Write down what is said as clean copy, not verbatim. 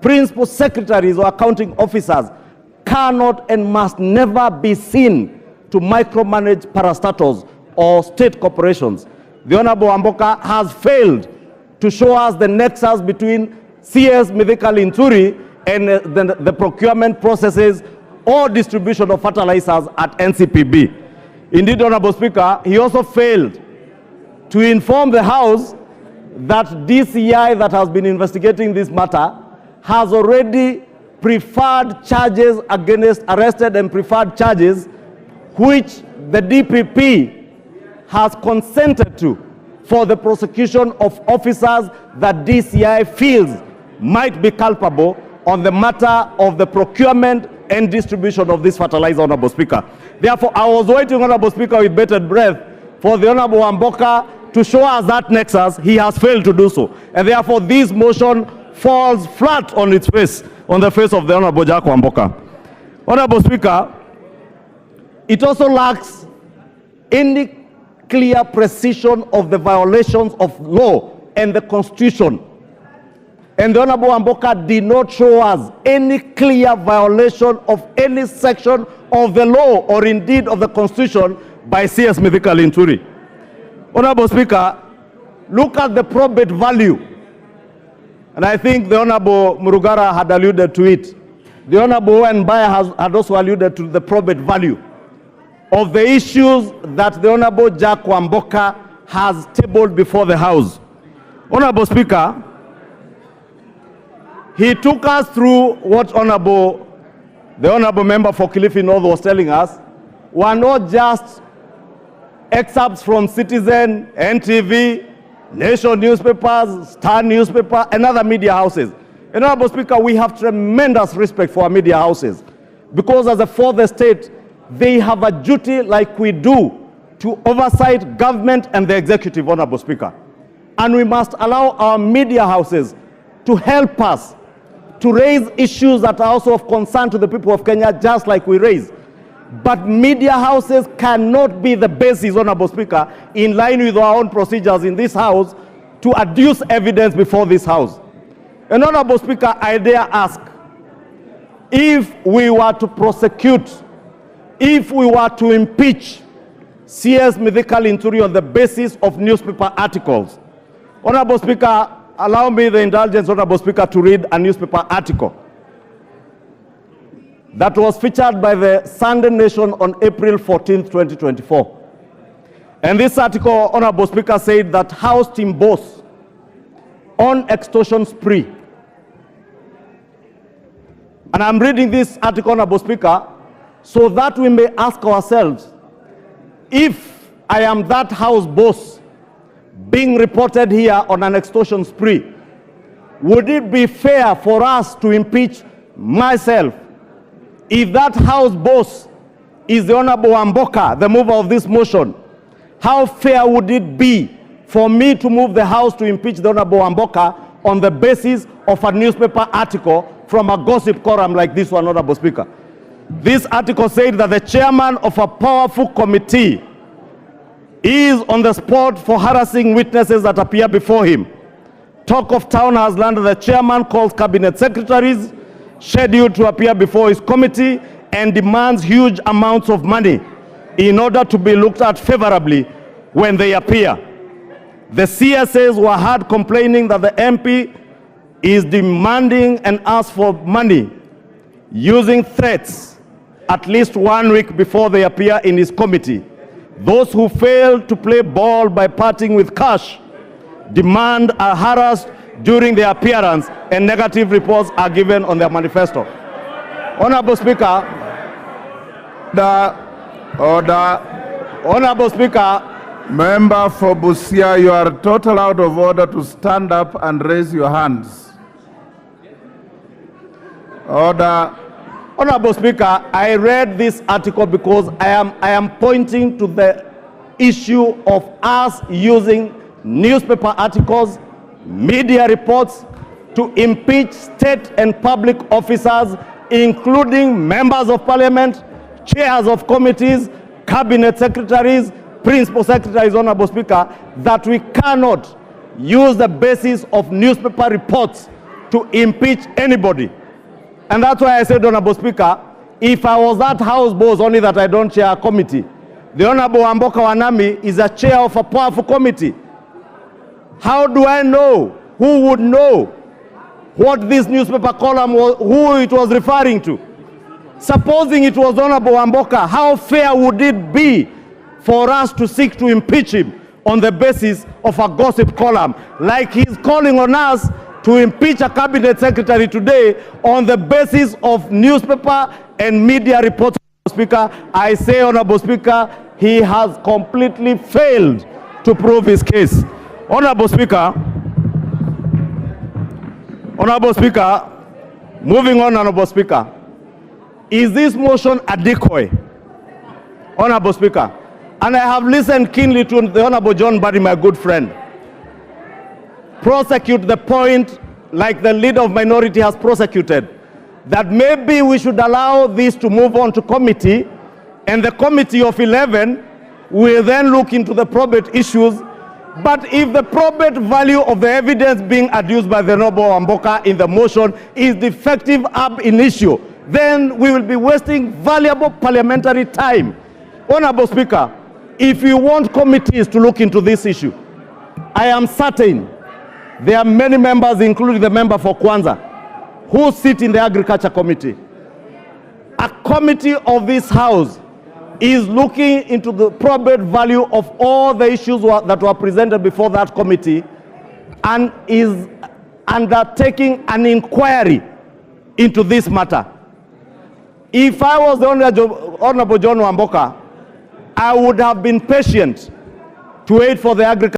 principal secretaries or accounting officers cannot and must never be seen to micromanage parastatals or state corporations. The Honorable Wamboka has failed to show us the nexus between CS Linturi and the procurement processes or distribution of fertilizers at NCPB. Indeed, Honorable Speaker, he also failed to inform the House that DCI that has been investigating this matter has already preferred charges against arrested and preferred charges which the DPP has consented to for the prosecution of officers that DCI feels might be culpable on the matter of the procurement and distribution of this fertilizer, Honorable Speaker. Therefore, I was waiting, Honorable Speaker, with bated breath for the Honorable Wamboka to show us that nexus. He has failed to do so. And therefore, this motion falls flat on its face, on the face of the Honorable Jack Wamboka. Honorable Speaker, it also lacks any clear precision of the violations of law and the Constitution. And the Honorable Wamboka did not show us any clear violation of any section of the law or indeed of the Constitution by CS Linturi. Honorable Speaker, look at the probate value. And I think the Honorable Murugara had alluded to it. The Honorable Mbaya had also alluded to the probate value of the issues that the Honorable Jack Wamboka has tabled before the House. Honorable Speaker, he took us through what the Honorable Member for Kilifi North was telling us were not just excerpts from Citizen, NTV, Nation newspapers, Star newspaper, and other media houses. And Honorable Speaker, we have tremendous respect for our media houses because as a fourth estate, they have a duty like we do to oversight government and the executive, Honorable Speaker. And we must allow our media houses to help us to raise issues that are also of concern to the people of Kenya, just like we raise. But media houses cannot be the basis, Honorable Speaker, in line with our own procedures in this House, to adduce evidence before this House. And Honorable Speaker, I dare ask, if we were to prosecute, if we were to impeach CS Linturi on the basis of newspaper articles, Honorable Speaker, allow me the indulgence, Honorable Speaker, to read a newspaper article that was featured by the Sunday Nation on April 14, 2024. And this article, Honorable Speaker, said that House team boss on extortion spree. And I'm reading this article, Honorable Speaker, so that we may ask ourselves, if I am that House boss being reported here on an extortion spree, would it be fair for us to impeach myself if that House boss is the Honorable Wamboka, the mover of this motion? How fair would it be for me to move the House to impeach the Honorable Wamboka on the basis of a newspaper article from a gossip column like this one, Honorable Speaker? This article said that the chairman of a powerful committee is on the spot for harassing witnesses that appear before him. Talk of town has landed the chairman calls cabinet secretaries scheduled to appear before his committee and demands huge amounts of money in order to be looked at favorably when they appear. The CSAs were heard complaining that the MP is demanding and asks for money using threats at least 1 week before they appear in his committee. Those who fail to play ball by parting with cash demand are harassed during their appearance and negative reports are given on their manifesto. Honorable Speaker, Honorable Speaker, Member for Busia, you are total out of order to stand up and raise your hands. Order. Honorable Speaker, I read this article because I am pointing to the issue of us using newspaper articles, media reports to impeach state and public officers, including members of parliament, chairs of committees, cabinet secretaries, principal secretaries, Honorable Speaker, that we cannot use the basis of newspaper reports to to impeach anybody. And that's why I said, Honorable Speaker, if I was that House boss, only that I don't chair a committee, the Honorable Amboka Wanami is a chair of a powerful committee. How do I know? Who would know what this newspaper column was, who it was referring to? Supposing it was Honorable Amboka, how fair would it be for us to seek to impeach him on the basis of a gossip column, like he's calling on us to impeach a cabinet secretary today on the basis of newspaper and media reports? Speaker, I say, Honorable Speaker, he has completely failed to prove his case. Honorable Speaker, moving on, Honorable Speaker, is this motion a decoy? Honorable Speaker, and I have listened keenly to the Honorable John Barry, my good friend, prosecute the point like the leader of minority has prosecuted, that maybe we should allow this to move on to committee, and the committee of 11 will then look into the probate issues. But if the probate value of the evidence being adduced by the Honorable Amboka in the motion is defective ab initio, then we will be wasting valuable parliamentary time. Honorable Speaker, if you want committees to look into this issue, I am certain there are many members, including the member for Kwanza, who sit in the Agriculture Committee. A committee of this House is looking into the probate value of all the issues that were presented before that committee and is undertaking an inquiry into this matter. If I was the Honorable John Wamboka, I would have been patient to wait for the Agriculture